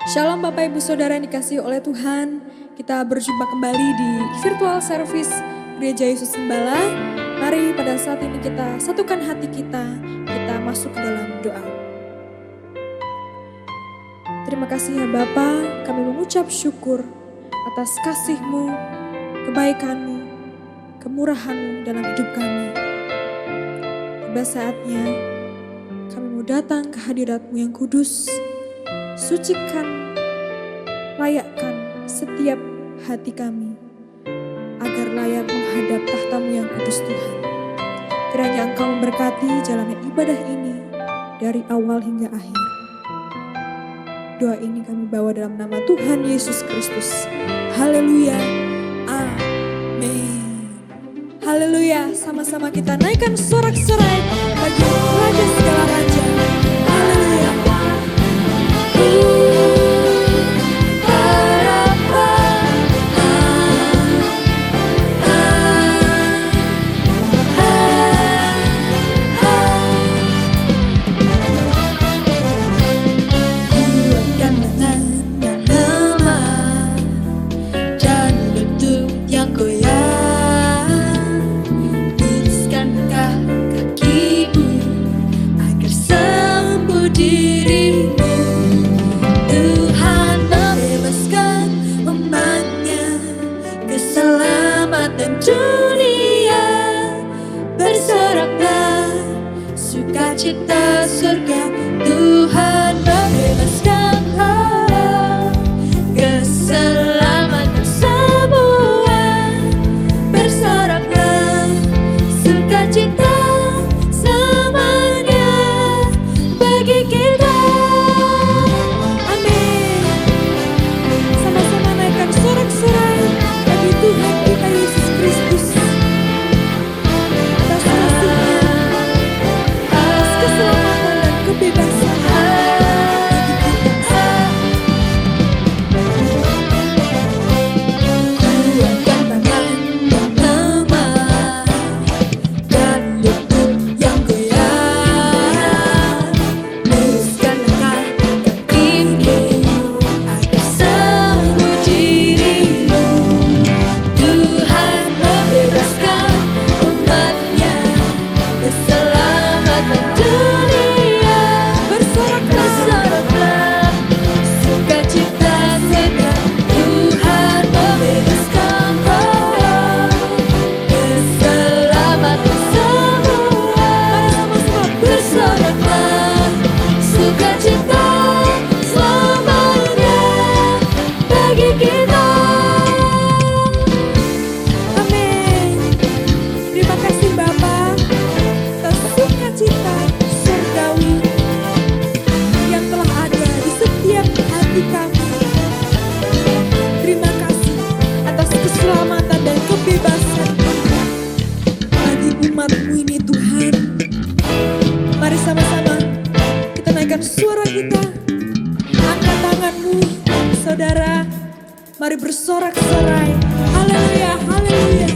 Shalom Bapak Ibu Saudara yang dikasihi oleh Tuhan. Kita berjumpa kembali di virtual service Gereja Yesus Gembala. Mari pada saat ini kita satukan hati kita masuk ke dalam doa. Terima kasih ya Bapa, kami mengucap syukur atas kasih-Mu, kebaikan-Mu, kemurahan-Mu dalam hidup kami. Tiba saatnya kami mau datang ke hadirat-Mu yang kudus. Sucikan, layakkan setiap hati kami agar layak menghadap tahta-Mu yang kudus Tuhan. Kiranya Engkau memberkati jalannya ibadah ini dari awal hingga akhir. Doa ini kami bawa dalam nama Tuhan Yesus Kristus. Haleluya. Amin. Haleluya. Sama-sama kita naikkan sorak-sorai bagi Raja segala raja. Haleluya. Cita surga Tuhan membebaskan orang, keselamatan semua. Bersoraklah sukacita selamanya bagi kita. Amin. Sama-sama naikkan sorak-sorai bagi Tuhan kita Yesus Kristus. Atas kasih-Nya, atas keselamatan dan kebebasan bagi kita. Kuatkan tangan yang lemah dan lutut yang goyah. Luruskan langkah kakimu agar sembuh dirimu. Tuhan membebaskan umatnya, keselamatan dunia. Bersoraklah sukacita segera. Tuhan membebaskan orang, keselamatan semua. Bersoraklah sukacita selamanya bagi kita. Amin. Terima kasih Bapa atas sukacita surgawi yang telah ada di setiap hati kami. Terima kasih atas keselamatan dan kebebasan bagi umat-Mu ini Tuhan. Mari sama-sama kita naikkan suara kita, angkat tanganmu saudara, mari bersorak-sorai. Haleluya, haleluya.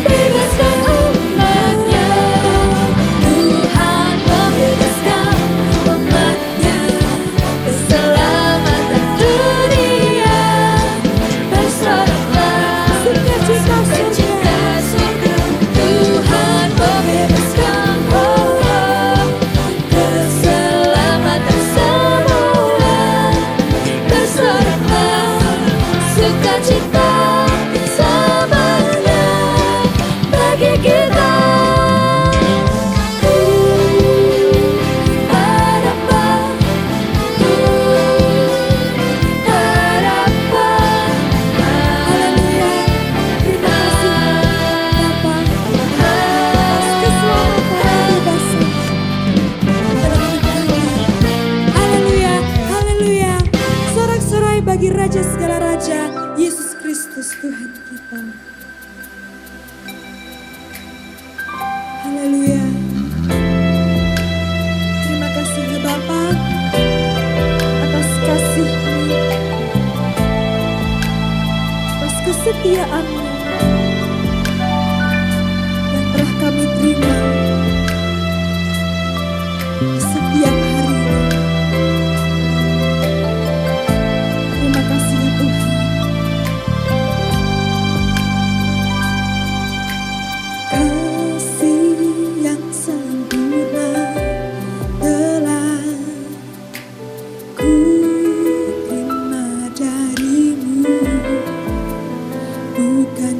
Bebaskan umatnya, Tuhan membebaskan umatnya, keselamatan dunia. Bersoraklah Sukacita surga, Tuhan membebaskan orang, keselamatan semua. Bersoraklah sukacita selamanya bagi kita. Harapan, harapan. Haleluya. Terima kasih Bapa atas keselamatan dan kebebasan dalam hidup kami. Haleluya, haleluya. Sorak-sorai bagi Raja segala raja, Yesus Kristus Tuhan kita. Haleluya. Terima kasih ya Bapa atas kasih-Mu, kesetiaan-Mu yang telah kami terima setiap harinya. Terima kasih ya Tuhan. Kasih yang sempurna telah ku terima dari-Mu, bukan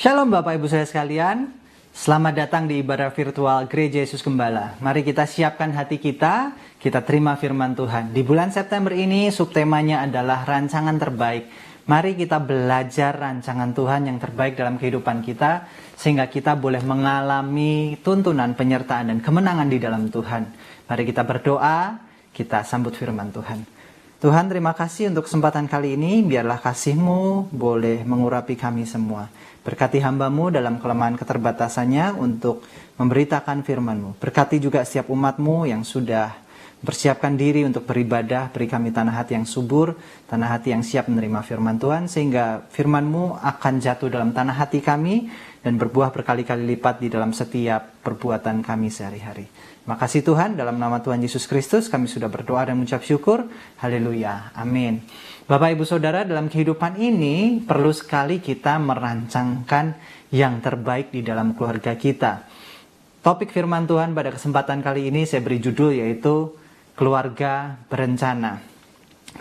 Shalom Bapak Ibu saya sekalian, selamat datang di ibadah virtual Gereja Yesus Gembala. Mari kita siapkan hati kita terima firman Tuhan. Di bulan September ini subtemanya adalah rancangan terbaik. Mari kita belajar rancangan Tuhan yang terbaik dalam kehidupan kita, sehingga kita boleh mengalami tuntunan, penyertaan, dan kemenangan di dalam Tuhan. Mari kita berdoa, kita sambut firman Tuhan. Tuhan, terima kasih untuk kesempatan kali ini. Biarlah kasih-Mu boleh mengurapi kami semua. Berkati hamba-Mu dalam kelemahan keterbatasannya untuk memberitakan firman-Mu. Berkati juga setiap umat-Mu yang sudah bersiapkan diri untuk beribadah. Beri kami tanah hati yang subur, tanah hati yang siap menerima firman Tuhan, sehingga firman-Mu akan jatuh dalam tanah hati kami dan berbuah berkali-kali lipat di dalam setiap perbuatan kami sehari-hari. Makasih Tuhan, dalam nama Tuhan Yesus Kristus kami sudah berdoa dan mengucap syukur. Haleluya, amin. Bapak Ibu Saudara, dalam kehidupan ini perlu sekali kita merancangkan yang terbaik di dalam keluarga kita. Topik firman Tuhan pada kesempatan kali ini saya beri judul yaitu Keluarga Berencana.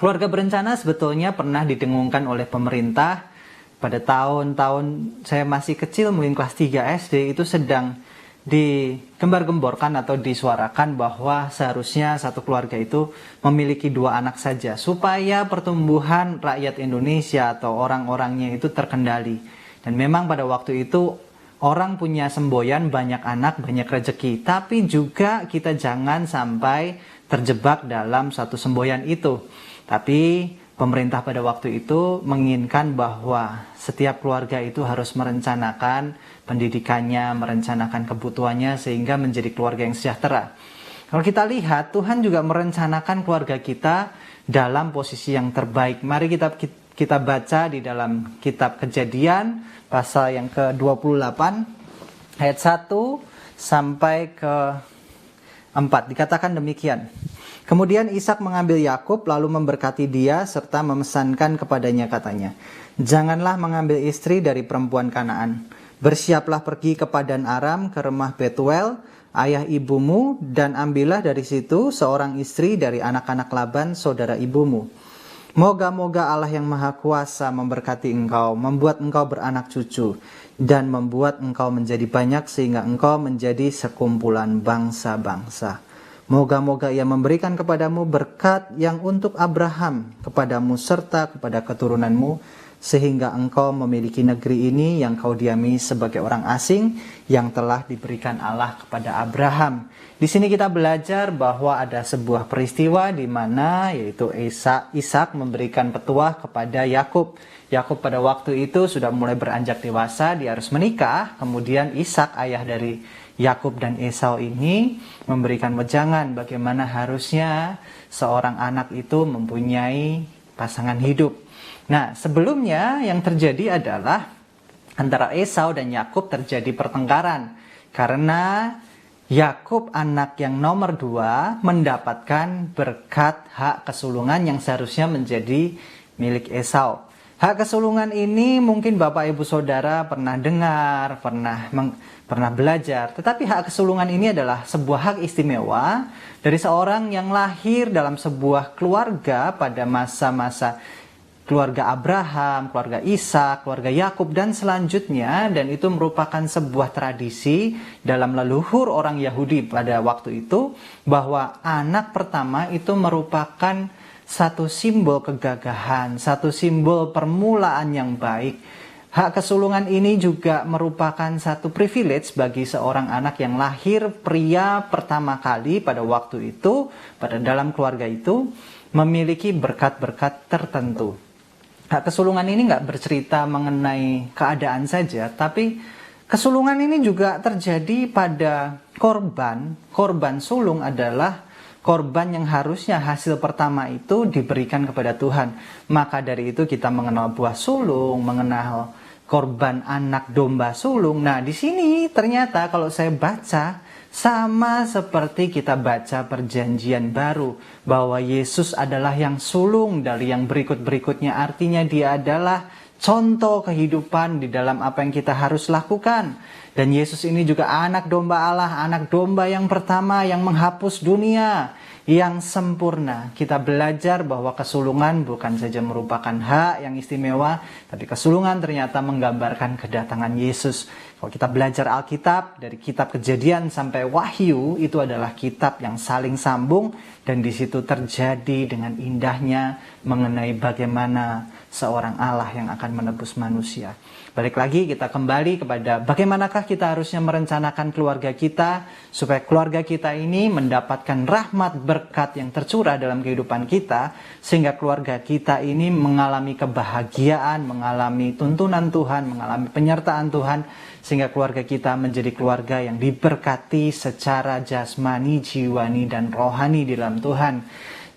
Keluarga berencana sebetulnya pernah didengungkan oleh pemerintah pada tahun-tahun saya masih kecil, mungkin kelas 3 SD, itu sedang digembar-gemborkan atau disuarakan bahwa seharusnya satu keluarga itu memiliki 2 anak saja supaya pertumbuhan rakyat Indonesia atau orang-orangnya itu terkendali. Dan memang pada waktu itu orang punya semboyan banyak anak, banyak rezeki, tapi juga kita jangan sampai terjebak dalam satu semboyan itu. Tapi pemerintah pada waktu itu menginginkan bahwa setiap keluarga itu harus merencanakan pendidikannya, merencanakan kebutuhannya sehingga menjadi keluarga yang sejahtera. Kalau kita lihat, Tuhan juga merencanakan keluarga kita dalam posisi yang terbaik. Mari kita baca di dalam kitab Kejadian pasal yang ke-28 ayat 1 sampai ke 4. Dikatakan demikian. Kemudian Ishak mengambil Yakub lalu memberkati dia serta memesankan kepadanya katanya, "Janganlah mengambil istri dari perempuan Kanaan. Bersiaplah pergi ke Padan Aram ke rumah Betuel, ayah ibumu, dan ambillah dari situ seorang istri dari anak-anak Laban, saudara ibumu. Moga-moga Allah yang Maha Kuasa memberkati engkau, membuat engkau beranak cucu, dan membuat engkau menjadi banyak sehingga engkau menjadi sekumpulan bangsa-bangsa. Moga-moga ia memberikan kepadamu berkat yang untuk Abraham, kepadamu serta kepada keturunanmu, sehingga engkau memiliki negeri ini yang kau diami sebagai orang asing yang telah diberikan Allah kepada Abraham." Di sini kita belajar bahwa ada sebuah peristiwa di mana yaitu Ishak memberikan petuah kepada Yakub. Yakub pada waktu itu sudah mulai beranjak dewasa, dia harus menikah. Kemudian Ishak, ayah dari Yakub dan Esau ini, memberikan wejangan bagaimana harusnya seorang anak itu mempunyai pasangan hidup. Nah, sebelumnya yang terjadi adalah antara Esau dan Yakub terjadi pertengkaran karena Yakub, anak yang nomor 2, mendapatkan berkat hak kesulungan yang seharusnya menjadi milik Esau. Hak kesulungan ini mungkin Bapak Ibu Saudara pernah dengar, pernah belajar. Tetapi hak kesulungan ini adalah sebuah hak istimewa dari seorang yang lahir dalam sebuah keluarga pada masa-masa keluarga Abraham, keluarga Ishak, keluarga Yakub, dan selanjutnya. Dan itu merupakan sebuah tradisi dalam leluhur orang Yahudi pada waktu itu, bahwa anak pertama itu merupakan satu simbol kegagahan, satu simbol permulaan yang baik. Hak kesulungan ini juga merupakan satu privilege bagi seorang anak yang lahir pria pertama kali pada waktu itu, pada dalam keluarga itu, memiliki berkat-berkat tertentu. Hak kesulungan ini nggak bercerita mengenai keadaan saja, tapi kesulungan ini juga terjadi pada korban. Korban sulung adalah korban yang harusnya hasil pertama itu diberikan kepada Tuhan. Maka dari itu kita mengenal buah sulung, mengenal korban anak domba sulung. Nah, di sini ternyata kalau saya baca, sama seperti kita baca perjanjian baru, bahwa Yesus adalah yang sulung dari yang berikut-berikutnya. Artinya dia adalah contoh kehidupan di dalam apa yang kita harus lakukan. Dan Yesus ini juga anak domba Allah, anak domba yang pertama yang menghapus dunia, yang sempurna. Kita belajar bahwa kesulungan bukan saja merupakan hak yang istimewa, tapi kesulungan ternyata menggambarkan kedatangan Yesus. Kalau kita belajar Alkitab, dari kitab Kejadian sampai Wahyu, itu adalah kitab yang saling sambung, dan di situ terjadi dengan indahnya mengenai bagaimana seorang Allah yang akan menebus manusia. Balik lagi, kita kembali kepada bagaimanakah kita harusnya merencanakan keluarga kita, supaya keluarga kita ini mendapatkan rahmat berkat yang tercurah dalam kehidupan kita, sehingga keluarga kita ini mengalami kebahagiaan, mengalami tuntunan Tuhan, mengalami penyertaan Tuhan, sehingga keluarga kita menjadi keluarga yang diberkati secara jasmani, jiwani, dan rohani di dalam Tuhan.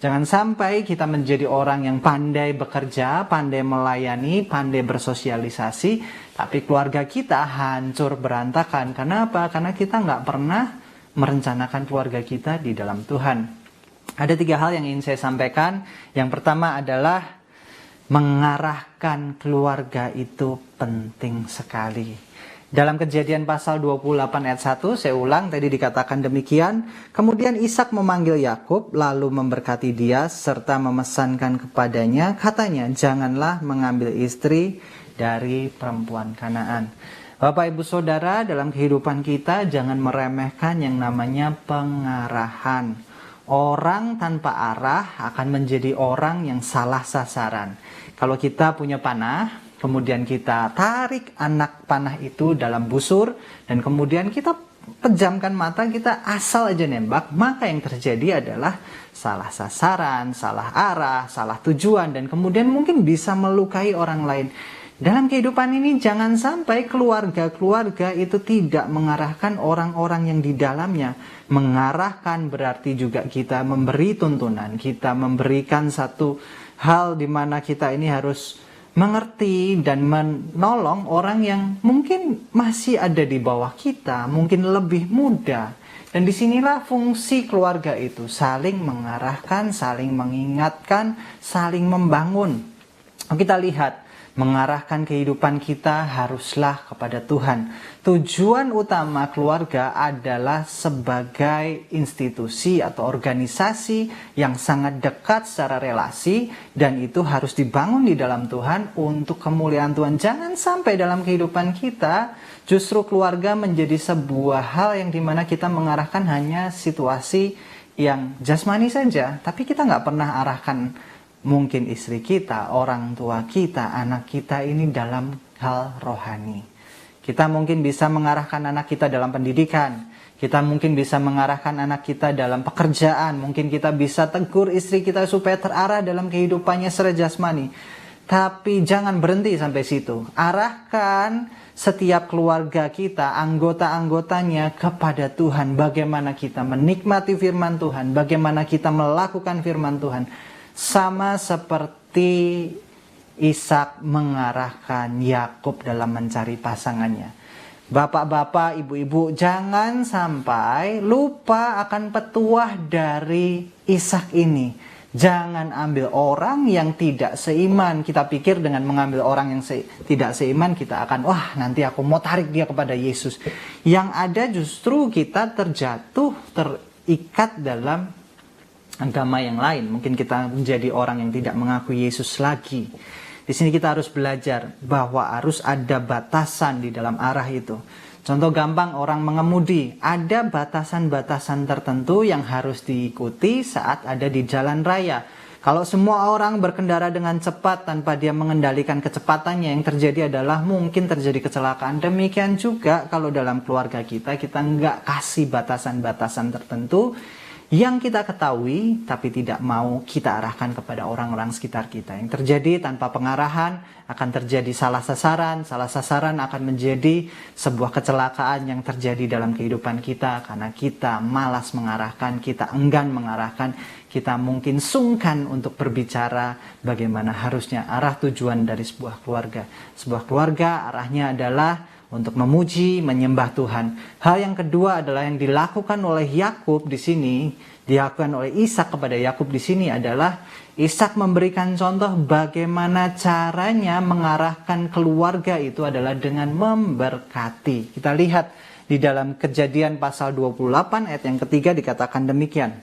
Jangan sampai kita menjadi orang yang pandai bekerja, pandai melayani, pandai bersosialisasi, tapi keluarga kita hancur berantakan. Karena apa? Karena kita nggak pernah merencanakan keluarga kita di dalam Tuhan. Ada 3 hal yang ingin saya sampaikan. Yang pertama adalah mengarahkan keluarga itu penting sekali. Dalam Kejadian pasal 28 ayat 1, saya ulang, tadi dikatakan demikian. Kemudian Ishak memanggil Yakub, lalu memberkati dia, serta memesankan kepadanya, katanya, janganlah mengambil istri dari perempuan Kanaan. Bapak Ibu Saudara, dalam kehidupan kita, jangan meremehkan yang namanya pengarahan. Orang tanpa arah akan menjadi orang yang salah sasaran. Kalau kita punya panah, kemudian kita tarik anak panah itu dalam busur, dan kemudian kita pejamkan mata, kita asal aja nembak, maka yang terjadi adalah salah sasaran, salah arah, salah tujuan, dan kemudian mungkin bisa melukai orang lain. Dalam kehidupan ini jangan sampai keluarga-keluarga itu tidak mengarahkan orang-orang yang di dalamnya. Mengarahkan berarti juga kita memberi tuntunan, kita memberikan satu hal di mana kita ini harus mengerti dan menolong orang yang mungkin masih ada di bawah kita, mungkin lebih muda. Dan disinilah fungsi keluarga itu, saling mengarahkan, saling mengingatkan, saling membangun. Kita lihat, mengarahkan kehidupan kita haruslah kepada Tuhan. Tujuan utama keluarga adalah sebagai institusi atau organisasi yang sangat dekat secara relasi, dan itu harus dibangun di dalam Tuhan untuk kemuliaan Tuhan. Jangan sampai dalam kehidupan kita justru keluarga menjadi sebuah hal yang dimana kita mengarahkan hanya situasi yang jasmani saja, tapi kita nggak pernah arahkan mungkin istri kita, orang tua kita, anak kita ini dalam hal rohani. Kita mungkin bisa mengarahkan anak kita dalam pendidikan. Kita mungkin bisa mengarahkan anak kita dalam pekerjaan. Mungkin kita bisa tegur istri kita supaya terarah dalam kehidupannya secara jasmani. Tapi jangan berhenti sampai situ. Arahkan setiap keluarga kita, anggota-anggotanya kepada Tuhan. Bagaimana kita menikmati firman Tuhan. Bagaimana kita melakukan firman Tuhan. Sama seperti Ishak mengarahkan Yakub dalam mencari pasangannya. Bapak-bapak, ibu-ibu, jangan sampai lupa akan petuah dari Ishak ini. Jangan ambil orang yang tidak seiman. Kita pikir dengan mengambil orang yang tidak seiman, kita akan, wah nanti aku mau tarik dia kepada Yesus. Yang ada justru kita terjatuh, terikat dalam agama yang lain. Mungkin kita menjadi orang yang tidak mengakui Yesus lagi. Di sini kita harus belajar bahwa harus ada batasan di dalam arah itu. Contoh gampang, orang mengemudi, ada batasan-batasan tertentu yang harus diikuti saat ada di jalan raya. Kalau semua orang berkendara dengan cepat tanpa dia mengendalikan kecepatannya, yang terjadi adalah mungkin terjadi kecelakaan. Demikian juga kalau dalam keluarga kita nggak kasih batasan-batasan tertentu yang kita ketahui tapi tidak mau kita arahkan kepada orang-orang sekitar kita. Yang terjadi tanpa pengarahan akan terjadi salah sasaran akan menjadi sebuah kecelakaan yang terjadi dalam kehidupan kita karena kita malas mengarahkan, kita enggan mengarahkan, kita mungkin sungkan untuk berbicara bagaimana harusnya arah tujuan dari sebuah keluarga. Sebuah keluarga arahnya adalah untuk memuji, menyembah Tuhan. Hal yang kedua adalah yang dilakukan oleh Yakub di sini, dilakukan oleh Ishak kepada Yakub di sini adalah Ishak memberikan contoh bagaimana caranya mengarahkan keluarga itu adalah dengan memberkati. Kita lihat di dalam Kejadian pasal 28 ayat yang ketiga dikatakan demikian.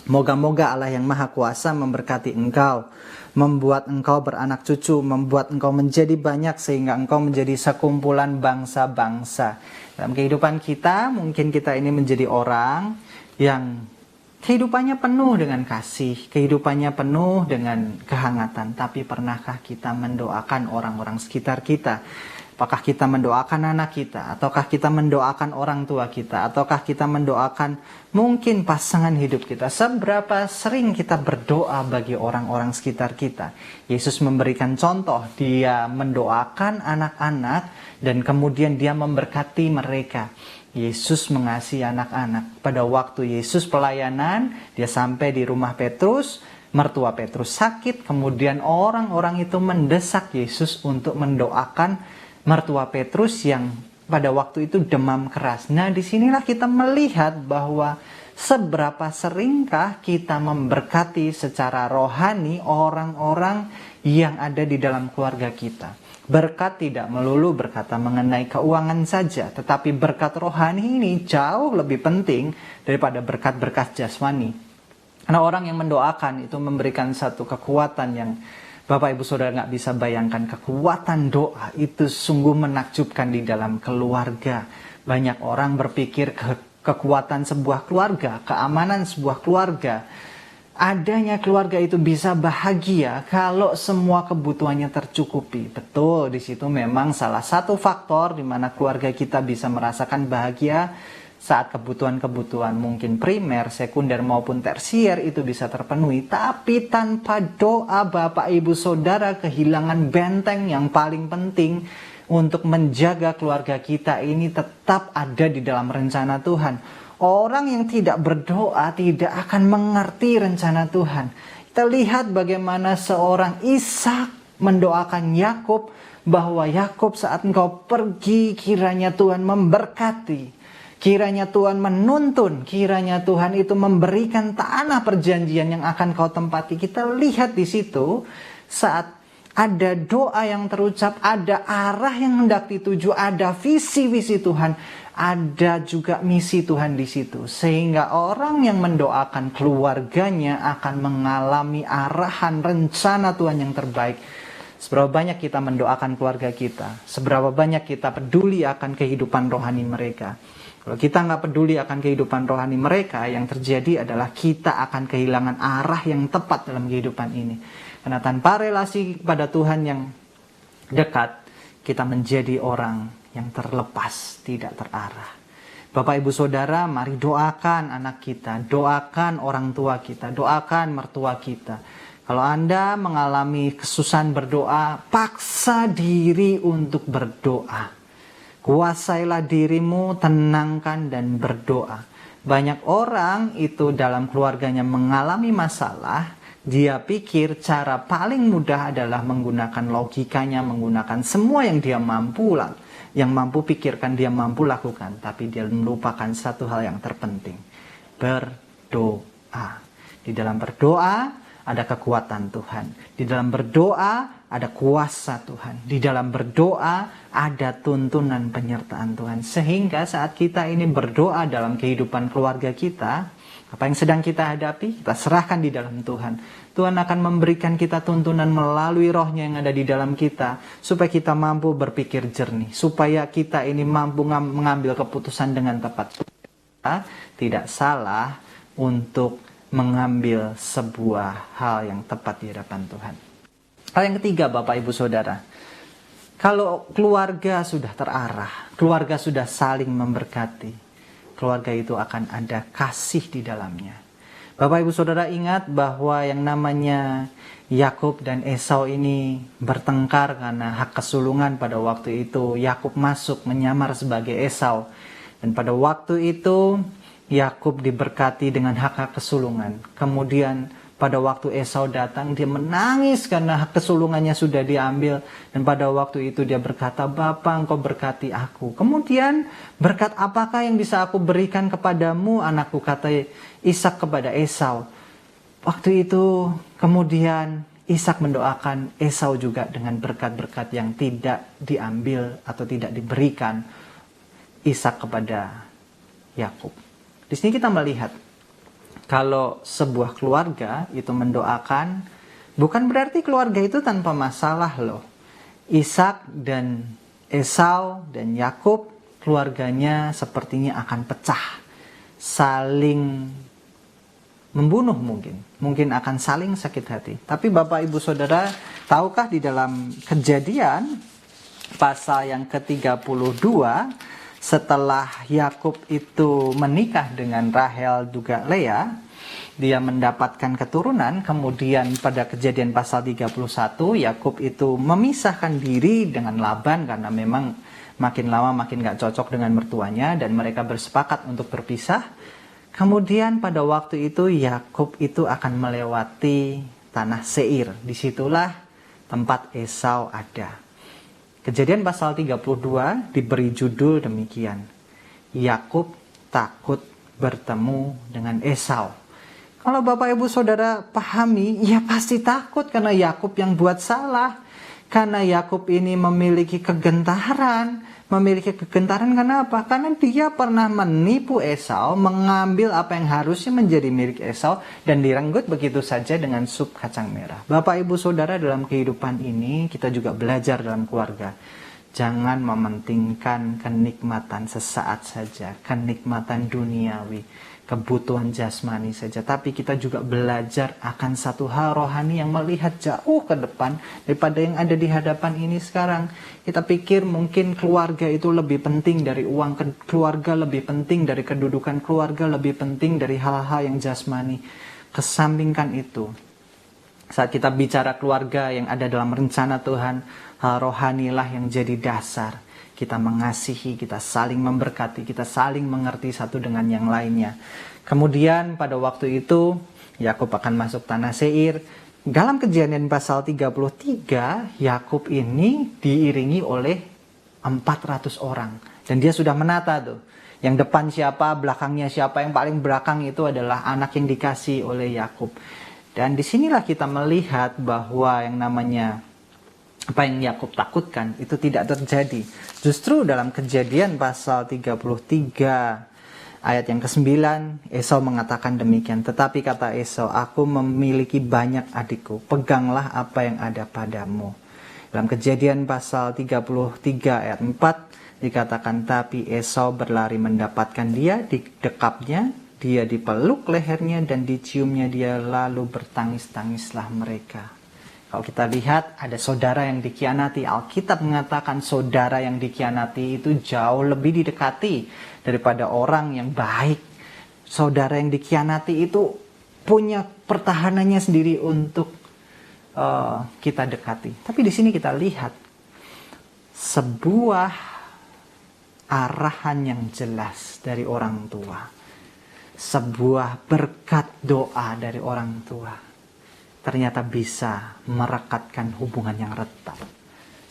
Moga-moga Allah yang Maha Kuasa memberkati engkau, membuat engkau beranak cucu, membuat engkau menjadi banyak sehingga engkau menjadi sekumpulan bangsa-bangsa. Dalam kehidupan kita, mungkin kita ini menjadi orang yang kehidupannya penuh dengan kasih, kehidupannya penuh dengan kehangatan. Tapi pernahkah kita mendoakan orang-orang sekitar kita? Apakah kita mendoakan anak kita? Ataukah kita mendoakan orang tua kita? Ataukah kita mendoakan mungkin pasangan hidup kita? Seberapa sering kita berdoa bagi orang-orang sekitar kita? Yesus memberikan contoh, dia mendoakan anak-anak dan kemudian dia memberkati mereka. Yesus mengasihi anak-anak. Pada waktu Yesus pelayanan, dia sampai di rumah Petrus, mertua Petrus sakit, kemudian orang-orang itu mendesak Yesus untuk mendoakan mertua Petrus yang pada waktu itu demam keras. Nah, disinilah kita melihat bahwa seberapa seringkah kita memberkati secara rohani orang-orang yang ada di dalam keluarga kita. Berkat tidak melulu berkata mengenai keuangan saja, tetapi berkat rohani ini jauh lebih penting daripada berkat-berkat jasmani. Karena orang yang mendoakan itu memberikan satu kekuatan yang Bapak Ibu Saudara nggak bisa bayangkan. Kekuatan doa itu sungguh menakjubkan di dalam keluarga. Banyak orang berpikir kekuatan sebuah keluarga, keamanan sebuah keluarga, adanya keluarga itu bisa bahagia kalau semua kebutuhannya tercukupi. Betul, di situ memang salah satu faktor di mana keluarga kita bisa merasakan bahagia saat kebutuhan-kebutuhan mungkin primer, sekunder maupun tersier itu bisa terpenuhi. Tapi tanpa doa Bapak Ibu Saudara kehilangan benteng yang paling penting untuk menjaga keluarga kita ini tetap ada di dalam rencana Tuhan. Orang yang tidak berdoa tidak akan mengerti rencana Tuhan. Kita lihat bagaimana seorang Ishak mendoakan Yakub bahwa Yakub saat engkau pergi kiranya Tuhan memberkati. Kiranya Tuhan menuntun, kiranya Tuhan itu memberikan tanah perjanjian yang akan kau tempati. Kita lihat di situ saat ada doa yang terucap, ada arah yang hendak dituju, ada visi-visi Tuhan, ada juga misi Tuhan di situ. Sehingga orang yang mendoakan keluarganya akan mengalami arahan rencana Tuhan yang terbaik. Seberapa banyak kita mendoakan keluarga kita, seberapa banyak kita peduli akan kehidupan rohani mereka. Kalau kita nggak peduli akan kehidupan rohani mereka, yang terjadi adalah kita akan kehilangan arah yang tepat dalam kehidupan ini. Karena tanpa relasi kepada Tuhan yang dekat, kita menjadi orang yang terlepas, tidak terarah. Bapak Ibu Saudara, mari doakan anak kita, doakan orang tua kita, doakan mertua kita. Kalau Anda mengalami kesusahan berdoa, paksa diri untuk berdoa. Kuasailah dirimu, tenangkan dan berdoa. Banyak orang itu dalam keluarganya mengalami masalah, dia pikir cara paling mudah adalah menggunakan logikanya, menggunakan semua yang dia mampu pikirkan, dia mampu lakukan. Tapi dia melupakan satu hal yang terpenting, berdoa. Di dalam berdoa ada kekuatan Tuhan. Di dalam berdoa ada kuasa Tuhan. Di dalam berdoa ada tuntunan penyertaan Tuhan. Sehingga saat kita ini berdoa dalam kehidupan keluarga kita, apa yang sedang kita hadapi, kita serahkan di dalam Tuhan. Tuhan akan memberikan kita tuntunan melalui rohnya yang ada di dalam kita, supaya kita mampu berpikir jernih, supaya kita ini mampu mengambil keputusan dengan tepat. Kita tidak salah untuk mengambil sebuah hal yang tepat di hadapan Tuhan. Hal yang ketiga, Bapak Ibu Saudara, kalau keluarga sudah terarah, keluarga sudah saling memberkati, keluarga itu akan ada kasih di dalamnya. Bapak Ibu Saudara ingat bahwa yang namanya Yakub dan Esau ini bertengkar karena hak kesulungan. Pada waktu itu Yakub masuk menyamar sebagai Esau, dan pada waktu itu Yakub diberkati dengan hak-hak kesulungan. Kemudian pada waktu Esau datang, dia menangis karena hak kesulungannya sudah diambil. Dan pada waktu itu dia berkata, "Bapa, engkau berkati aku." Kemudian, "Berkat apakah yang bisa aku berikan kepadamu, anakku?" kata Ishak kepada Esau. Waktu itu kemudian Ishak mendoakan Esau juga dengan berkat-berkat yang tidak diambil atau tidak diberikan Ishak kepada Yakub. Di sini kita melihat Kalau sebuah keluarga itu mendoakan, bukan berarti keluarga itu tanpa masalah loh. Ishak dan Esau dan Yakub, keluarganya sepertinya akan pecah, saling membunuh mungkin akan saling sakit hati. Tapi Bapak Ibu Saudara, tahukah di dalam Kejadian pasal yang ke-32, setelah Yakub itu menikah dengan Rahel juga Lea, dia mendapatkan keturunan. Kemudian pada Kejadian pasal 31, Yakub itu memisahkan diri dengan Laban karena memang makin lama makin gak cocok dengan mertuanya, dan mereka bersepakat untuk berpisah. Kemudian pada waktu itu Yakub itu akan melewati tanah Seir. Disitulah tempat Esau ada. Kejadian pasal 32 diberi judul demikian: Yakub takut bertemu dengan Esau. Kalau Bapak Ibu Saudara pahami, ya pasti takut karena Yakub yang buat salah. Karena Yakub ini memiliki kegentaran. Kenapa? Karena dia pernah menipu Esau, mengambil apa yang harusnya menjadi milik Esau, dan direnggut begitu saja dengan sup kacang merah. Bapak Ibu Saudara, dalam kehidupan ini kita juga belajar dalam keluarga. Jangan mementingkan kenikmatan sesaat saja, kenikmatan duniawi, kebutuhan jasmani saja. Tapi kita juga belajar akan satu hal rohani yang melihat jauh ke depan daripada yang ada di hadapan ini sekarang. Kita pikir mungkin keluarga itu lebih penting dari uang, keluarga lebih penting dari kedudukan, keluarga lebih penting dari hal-hal yang jasmani. Kesampingkan itu. Saat kita bicara keluarga yang ada dalam rencana Tuhan, hal rohanilah yang jadi dasar. Kita mengasihi, kita saling memberkati, kita saling mengerti satu dengan yang lainnya. Kemudian pada waktu itu Yakub akan masuk tanah Seir. Dalam Kejadian pasal 33, Yakub ini diiringi oleh 400 orang. Dan dia sudah menata tuh. Yang depan siapa, belakangnya siapa. Yang paling belakang itu adalah anak yang dikasih oleh Yakub. Dan disinilah kita melihat bahwa yang namanya apa yang Yakub takutkan itu tidak terjadi. Justru dalam Kejadian pasal 33 ayat yang ke-9, Esau mengatakan demikian. Tetapi kata Esau, aku memiliki banyak adikku, peganglah apa yang ada padamu. Dalam Kejadian pasal 33 ayat 4 dikatakan, tapi Esau berlari mendapatkan dia, didekapnya, dia dipeluk lehernya dan diciumnya dia, lalu bertangis-tangislah mereka. Kalau kita lihat ada saudara yang dikhianati, Alkitab mengatakan saudara yang dikhianati itu jauh lebih didekati daripada orang yang baik. Saudara yang dikhianati itu punya pertahanannya sendiri untuk kita dekati. Tapi di sini kita lihat sebuah arahan yang jelas dari orang tua. Sebuah berkat doa dari orang tua. Ternyata bisa merekatkan hubungan yang retak.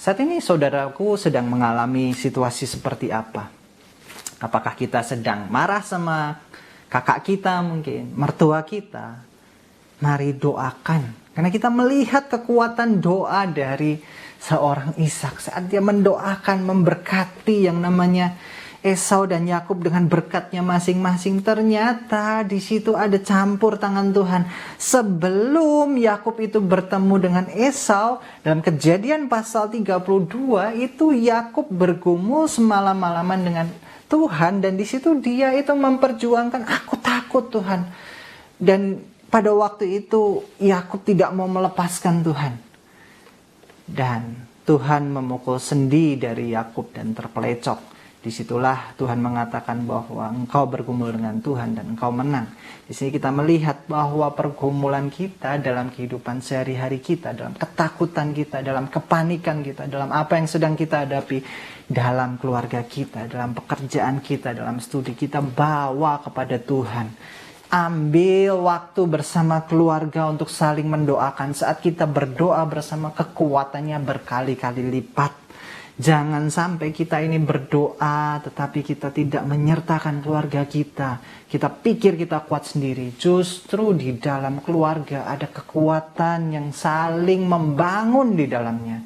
Saat ini saudaraku sedang mengalami situasi seperti apa? Apakah kita sedang marah sama kakak kita mungkin, mertua kita? Mari doakan. Karena kita melihat kekuatan doa dari seorang Ishak saat dia mendoakan, memberkati yang namanya Esau dan Yakub dengan berkatnya masing-masing. Ternyata di situ ada campur tangan Tuhan. Sebelum Yakub itu bertemu dengan Esau, dalam Kejadian pasal 32 itu Yakub bergumul semalam-malaman dengan Tuhan, dan di situ dia itu memperjuangkan, aku takut Tuhan. Dan pada waktu itu Yakub tidak mau melepaskan Tuhan. Dan Tuhan memukul sendi dari Yakub dan terpelecok. Disitulah Tuhan mengatakan bahwa engkau bergumul dengan Tuhan dan engkau menang. Di sini kita melihat bahwa pergumulan kita dalam kehidupan sehari-hari kita, dalam ketakutan kita, dalam kepanikan kita, dalam apa yang sedang kita hadapi, dalam keluarga kita, dalam pekerjaan kita, dalam studi kita, bawa kepada Tuhan. Ambil waktu bersama keluarga untuk saling mendoakan. Saat kita berdoa bersama, kekuatannya berkali-kali lipat. Jangan sampai kita ini berdoa tetapi kita tidak menyertakan keluarga kita. Kita pikir kita kuat sendiri. Justru di dalam keluarga ada kekuatan yang saling membangun di dalamnya.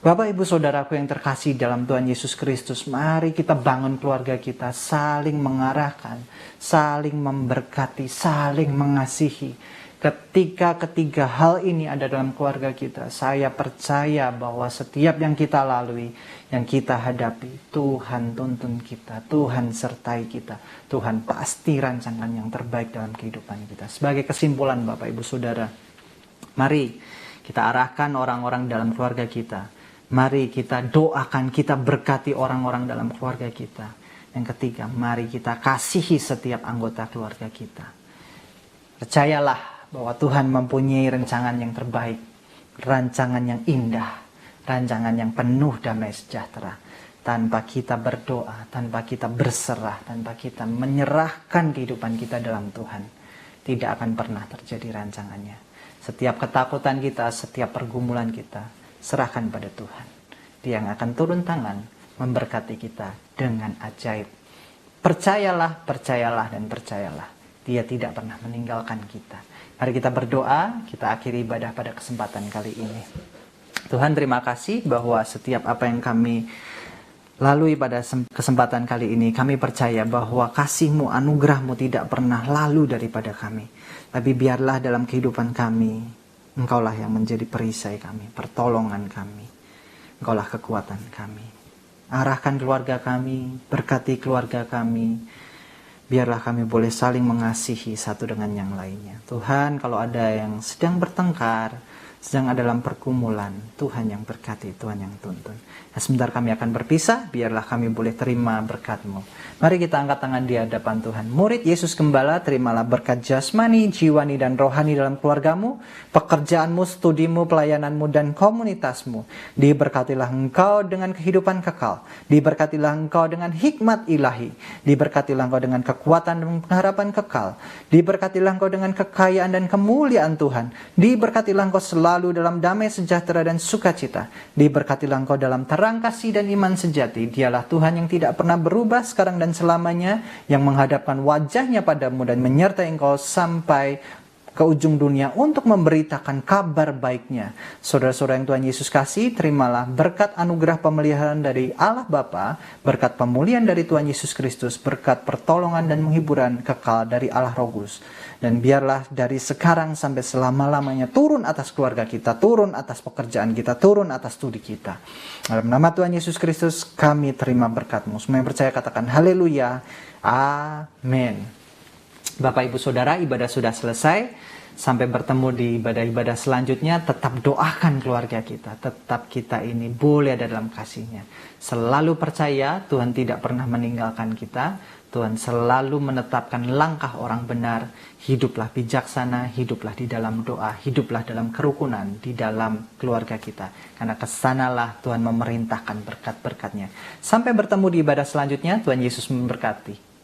Bapak, Ibu, Saudaraku yang terkasih dalam Tuhan Yesus Kristus, mari kita bangun keluarga kita, saling mengarahkan, saling memberkati, saling mengasihi. Ketika ketiga hal ini ada dalam keluarga kita, saya percaya bahwa setiap yang kita lalui, yang kita hadapi, Tuhan tuntun kita, Tuhan sertai kita, Tuhan pasti rancangan yang terbaik dalam kehidupan kita. Sebagai kesimpulan Bapak, Ibu, Saudara, mari kita arahkan orang-orang dalam keluarga kita. Mari kita doakan, kita berkati orang-orang dalam keluarga kita. Yang ketiga, mari kita kasihi setiap anggota keluarga kita. Percayalah bahwa Tuhan mempunyai rancangan yang terbaik, rancangan yang indah, rancangan yang penuh damai sejahtera. Tanpa kita berdoa, tanpa kita berserah, tanpa kita menyerahkan kehidupan kita dalam Tuhan, tidak akan pernah terjadi rancangannya. Setiap ketakutan kita, setiap pergumulan kita, serahkan pada Tuhan. Dia yang akan turun tangan memberkati kita dengan ajaib. Percayalah, percayalah, dan percayalah. Dia tidak pernah meninggalkan kita. Mari kita berdoa, kita akhiri ibadah pada kesempatan kali ini. Tuhan, terima kasih bahwa setiap apa yang kami lalui pada kesempatan kali ini, kami percaya bahwa kasih-Mu, anugerah-Mu tidak pernah lalu daripada kami. Tapi biarlah dalam kehidupan kami, Engkaulah yang menjadi perisai kami, pertolongan kami. Engkaulah kekuatan kami. Arahkan keluarga kami, berkati keluarga kami. Biarlah kami boleh saling mengasihi satu dengan yang lainnya. Tuhan, kalau ada yang sedang bertengkar, sedang ada dalam pergumulan, Tuhan yang berkati, Tuhan yang tuntun. Nah, sebentar kami akan berpisah, biarlah kami boleh terima berkat-Mu. Mari kita angkat tangan di hadapan Tuhan. Murid Yesus Gembala, terimalah berkat jasmani, jiwani, dan rohani dalam keluargamu, pekerjaanmu, studimu, pelayananmu, dan komunitasmu. Diberkatilah engkau dengan kehidupan kekal. Diberkatilah engkau dengan hikmat ilahi. Diberkatilah engkau dengan kekuatan dan pengharapan kekal. Diberkatilah engkau dengan kekayaan dan kemuliaan Tuhan. Diberkatilah engkau selalu dalam damai sejahtera dan sukacita. Diberkatilah engkau dalam terang kasih dan iman sejati. Dialah Tuhan yang tidak pernah berubah sekarang dan selamanya, yang menghadapkan wajahnya padamu dan menyertai engkau sampai ke ujung dunia untuk memberitakan kabar baiknya. Saudara-saudara yang Tuhan Yesus kasih, terimalah berkat anugerah pemeliharaan dari Allah Bapa, berkat pemulihan dari Tuhan Yesus Kristus, berkat pertolongan dan menghiburan kekal dari Allah Roh Kudus. Dan biarlah dari sekarang sampai selama-lamanya turun atas keluarga kita, turun atas pekerjaan kita, turun atas studi kita. Dalam nama Tuhan Yesus Kristus kami terima berkat-Mu. Semua yang percaya katakan haleluya. Amin. Bapak, Ibu, Saudara, ibadah sudah selesai. Sampai bertemu di ibadah-ibadah selanjutnya, tetap doakan keluarga kita. Tetap kita ini boleh ada dalam kasih-Nya. Selalu percaya Tuhan tidak pernah meninggalkan kita. Tuhan selalu menetapkan langkah orang benar. Hiduplah bijaksana, hiduplah di dalam doa, hiduplah dalam kerukunan di dalam keluarga kita. Karena kesanalah Tuhan memerintahkan berkat-berkat-Nya. Sampai bertemu di ibadah selanjutnya, Tuhan Yesus memberkati.